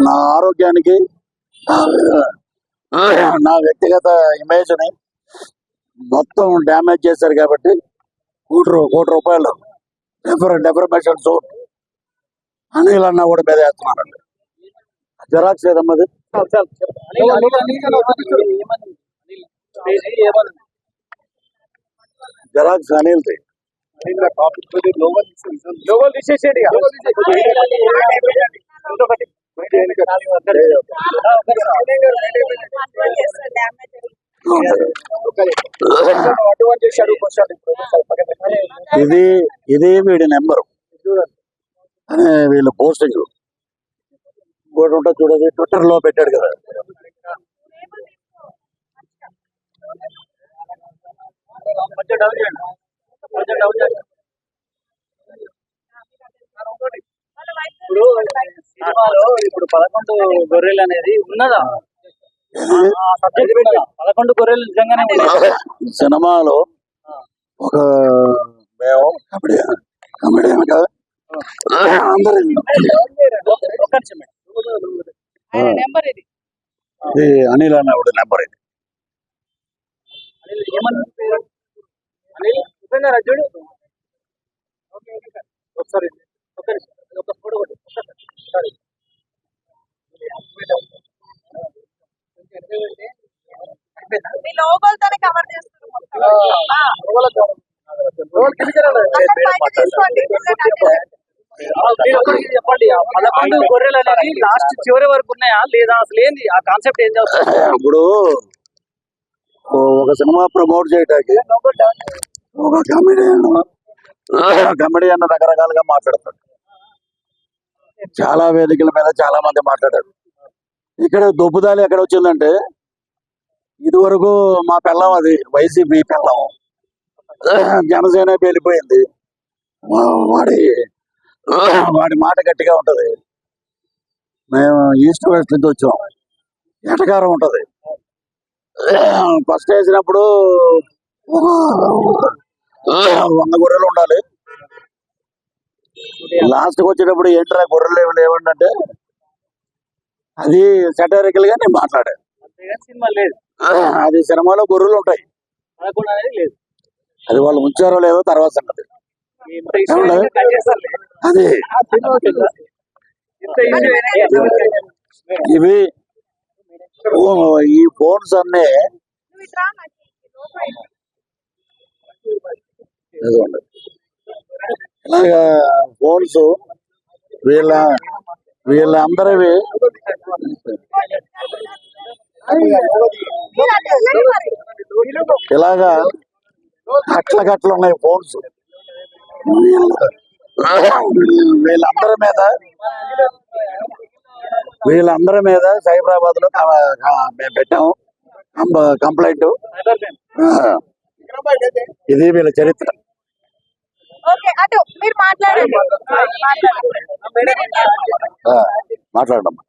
నా ఆరోగ్యానికి నా వ్యక్తిగత ఇమేజ్ని మొత్తం డ్యామేజ్ చేశారు కాబట్టి కోటి రూపాయలు డెఫర్మేషన్ సూట్ అనిల్ అన్న కూడా మీద వేస్తున్నారండి. జెరాక్స్ ఏదమ్మది జెరాక్స్ అనిల్ది ఇది వీడి నెంబరు అని వీళ్ళు పోస్టింగ్ ఇంకోటి ఉంటుంది చూడదు, ట్విట్టర్ లో పెట్టాడు కదా. ఇప్పుడు 11 గొర్రెలు అనేది ఉన్నదా? 11 గొర్రెలు నిజంగానే సినిమాలో ఒక మేము కమెడియన్ కదా అందరూ ఇది అనిల్ అన్న కూడా నెంబర్ ఇది. చెప్పండి, 11 గొర్రెలు అనేది లాస్ట్ చివరి వరకు ఉన్నాయా లేదా? అసలు ఏంది ఆ కాన్సెప్ట్? ఏం చేస్తారు ఇప్పుడు? ఒక సినిమా ప్రమోట్ చేయడానికి ఒక కమెడియన్ రకరకాలుగా మాట్లాడతాడు. చాలా వేదికల మీద చాలా మంది మాట్లాడారు. ఇక్కడ దొబ్బుదాలి ఎక్కడ వచ్చిందంటే, ఇదివరకు మా పెళ్ళం అది వైసీపీ పెళ్ళం, జనసేన వెళ్ళిపోయింది. వాడి మాట గట్టిగా ఉంటది. మేము ఈస్ట్ వెస్ట్ నుంచి వచ్చాం, ఎటకారం ఉంటది. ఫస్ట్ వేసినప్పుడు 100 గొర్రెలు ఉండాలి. లాస్ట్కి వచ్చేటప్పుడు ఏంట్రా గొర్రెలు ఏమి లేవండి అంటే, అది సెటరికల్ గా నేను మాట్లాడాను. అది సినిమాలో గొర్రెలు ఉంటాయి, అది వాళ్ళు ఉంచారో లేదో తర్వాత సంగతి. అది ఇవి ఈ ఫోన్స్ అన్నీ ఇలాగా ఫోన్స్ వీళ్ళందరివి ఇలాగా కట్ల ఉన్నాయి ఫోన్స్. వీళ్ళందరి మీద సైబరాబాద్ లో మేము పెట్టాము కంప్లైంట్. ఇది వీళ్ళ చరిత్ర. మాట్లాడమ్మా.